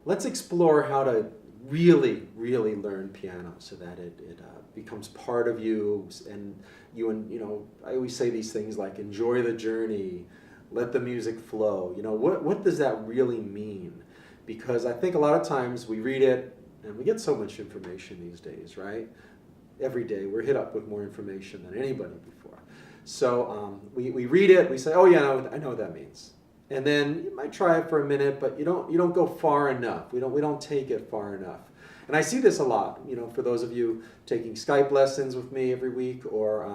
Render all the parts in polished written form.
Let's explore how to really, really learn piano so that it becomes part of you, and I always say these things like enjoy the journey, let the music flow. What does that really mean? Because I think a lot of times we read it and we get so much information these days, right? Every day we're hit up with more information than anybody before. So we read it, we say, oh yeah, I know what that means. And then you might try it for a minute, but you don't go far enough. We don't take it far enough. And I see this a lot, for those of you taking Skype lessons with me every week, or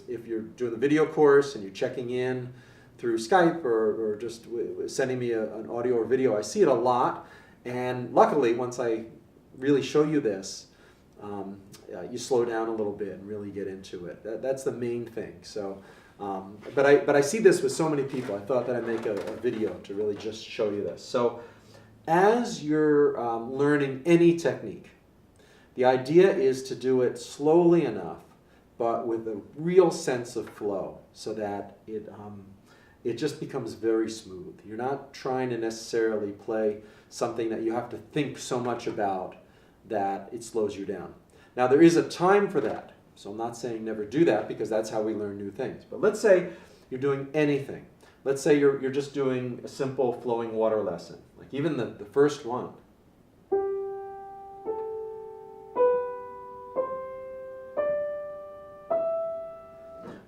if you're doing the video course and you're checking in through Skype or just sending me an audio or video. I see it a lot, and luckily once I really show you this, you slow down a little bit and really get into it. That's the main thing. So, but I see this with so many people. I thought that I'd make a video to really just show you this. So, as you're learning any technique, the idea is to do it slowly enough, but with a real sense of flow, so that it just becomes very smooth. You're not trying to necessarily play something that you have to think so much about that it slows you down. Now, there is a time for that, so I'm not saying never do that, because that's how we learn new things. But let's say you're doing anything. Let's say you're just doing a simple flowing water lesson, like even the first one.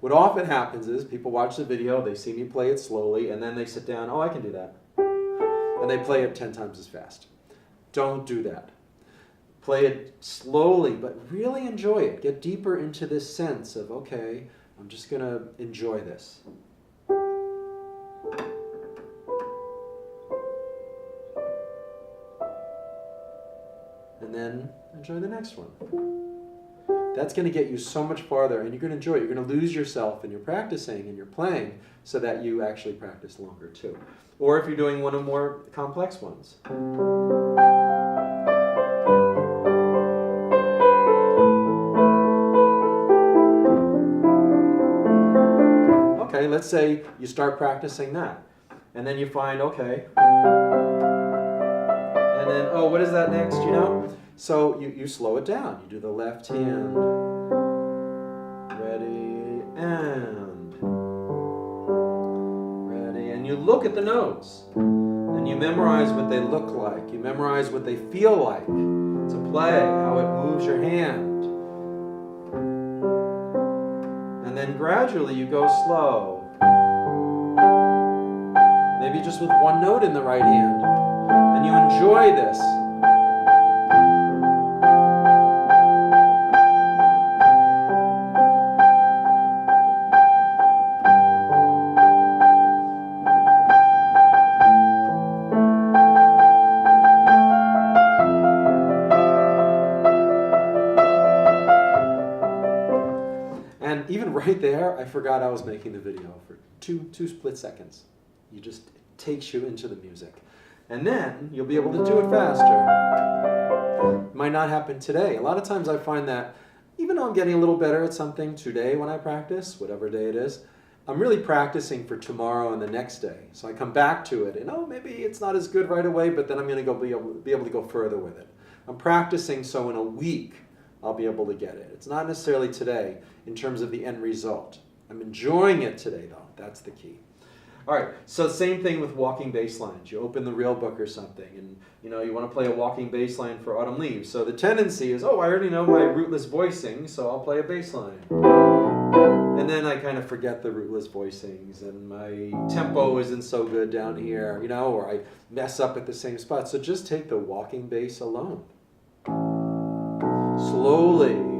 What often happens is people watch the video, they see me play it slowly, and then they sit down, oh, I can do that. And they play it 10 times as fast. Don't do that. Play it slowly, but really enjoy it. Get deeper into this sense of, okay, I'm just going to enjoy this. And then enjoy the next one. That's going to get you so much farther, and you're going to enjoy it. You're going to lose yourself in your practicing and your playing, so that you actually practice longer too. Or if you're doing one of the more complex ones. Okay, let's say you start practicing that, and then you find, okay, and then, oh, what is that next, So you slow it down. You do the left hand, ready, and you look at the notes, and you memorize what they look like. You memorize what they feel like to play, how it moves your hand. And then gradually you go slow. Maybe just with one note in the right hand. And you enjoy this. And even right there, I forgot I was making the video for two split seconds. It takes you into the music. And then you'll be able to do it faster. It might not happen today. A lot of times I find that even though I'm getting a little better at something today when I practice, whatever day it is, I'm really practicing for tomorrow and the next day. So I come back to it and, maybe it's not as good right away, but then I'm going to be able to go further with it. I'm practicing so in a week I'll be able to get it. It's not necessarily today in terms of the end result. I'm enjoying it today though. That's the key. All right, so same thing with walking bass lines. You open the real book or something, and you want to play a walking bass line for Autumn Leaves. So the tendency is, I already know my rootless voicing, so I'll play a bass line. And then I kind of forget the rootless voicings, and my tempo isn't so good down here, or I mess up at the same spot. So just take the walking bass alone. Slowly.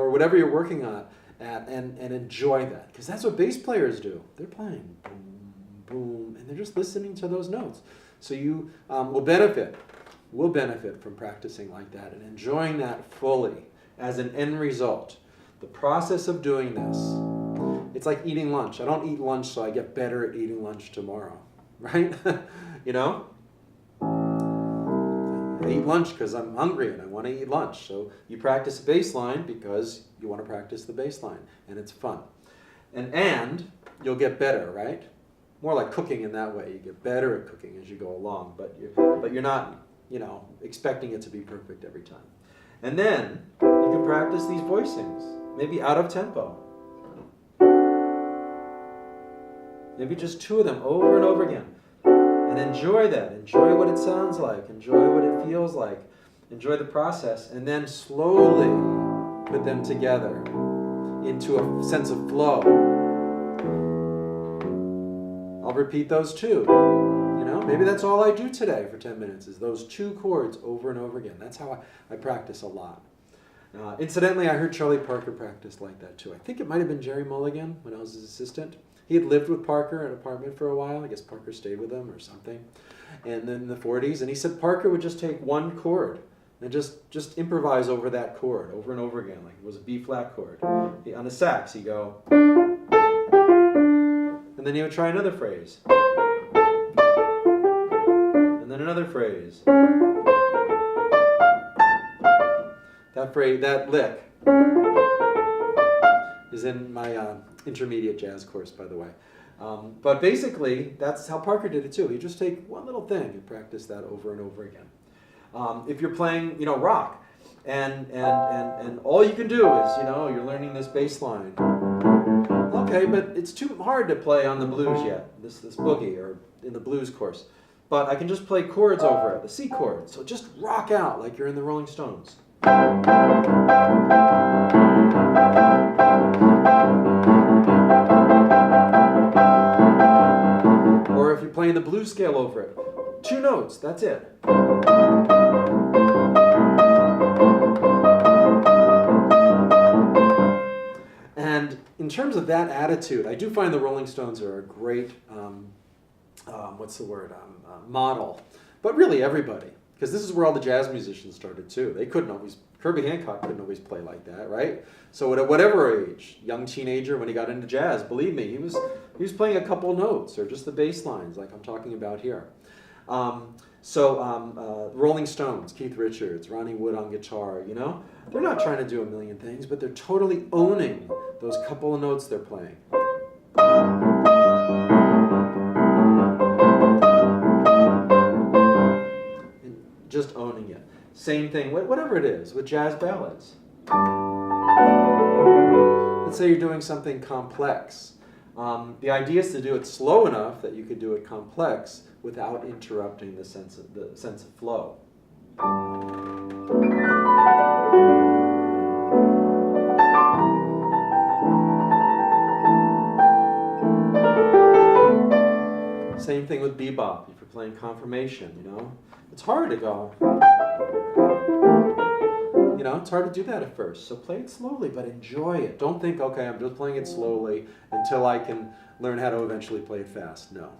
Whatever you're working on and enjoy that, because that's what bass players do. They're playing boom, boom, and they're just listening to those notes. So you will benefit from practicing like that and enjoying that fully as an end result. The process of doing this, it's like eating lunch. I don't eat lunch so I get better at eating lunch tomorrow, right? I eat lunch because I'm hungry and I want to eat lunch. So you practice a bass line because you want to practice the bass line, and it's fun. And you'll get better, right? More like cooking in that way. You get better at cooking as you go along, but you're not, expecting it to be perfect every time. And then you can practice these voicings, maybe out of tempo. Maybe just 2 of them over and over again. And enjoy that. Enjoy what it sounds like. Enjoy what it feels like. Enjoy the process. And then slowly put them together into a sense of flow. I'll repeat those 2. Maybe that's all I do today for 10 minutes is those 2 chords over and over again. That's how I practice a lot. Incidentally, I heard Charlie Parker practice like that too. I think it might have been Jerry Mulligan when I was his assistant. He had lived with Parker in an apartment for a while. I guess Parker stayed with him or something. And then in the 40s, and he said Parker would just take 1 chord and just improvise over that chord over and over again, like it was a B-flat chord. On the sax, he'd go, and then he would try another phrase. And then another phrase. That lick is in my intermediate jazz course, by the way. But basically, that's how Parker did it too. He'd just take 1 little thing and practice that over and over again. If you're playing, rock, and all you can do is, you're learning this bass line. Okay, but it's too hard to play on the blues yet, this boogie, or in the blues course. But I can just play chords over it, the C chord. So just rock out like you're in the Rolling Stones. Or if you're playing the blues scale over it, 2 notes, that's it. And in terms of that attitude, I do find the Rolling Stones are a great model. But really everybody, because this is where all the jazz musicians started too. Herbie Hancock couldn't always play like that, right? So at whatever age, young teenager, when he got into jazz, believe me, he was playing a couple notes or just the bass lines like I'm talking about here. Rolling Stones, Keith Richards, Ronnie Wood on guitar, they're not trying to do a million things, but they're totally owning those couple of notes they're playing. Just owning it. Same thing, whatever it is, with jazz ballads. Let's say you're doing something complex. The idea is to do it slow enough that you could do it complex without interrupting the sense of flow. Same thing with bebop. If you're playing confirmation, it's hard to go. It's hard to do that at first. So play it slowly, but enjoy it. Don't think, okay, I'm just playing it slowly until I can learn how to eventually play it fast. No.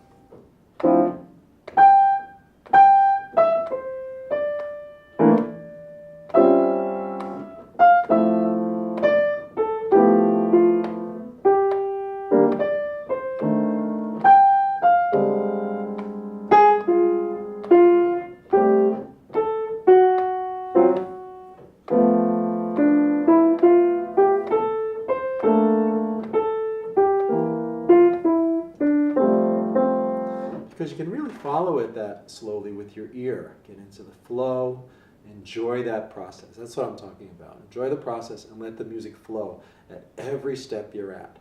Because you can really follow it that slowly with your ear. Get into the flow, enjoy that process. That's what I'm talking about. Enjoy the process and let the music flow at every step you're at.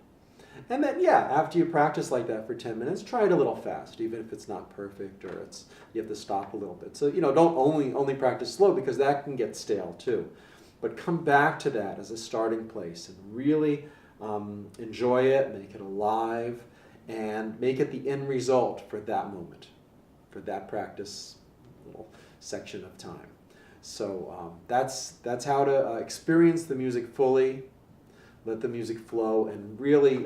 And then, after you practice like that for 10 minutes, try it a little fast, even if it's not perfect or you have to stop a little bit. So, don't only practice slow because that can get stale too. But come back to that as a starting place and really enjoy it, make it alive, and make it the end result for that moment, for that practice little section of time. So that's how to experience the music fully, let the music flow, and really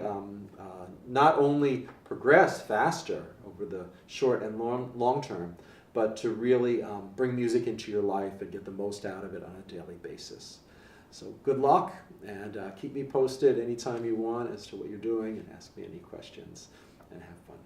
not only progress faster over the short and long term, but to really bring music into your life and get the most out of it on a daily basis. So good luck, and keep me posted anytime you want as to what you're doing, and ask me any questions, and have fun.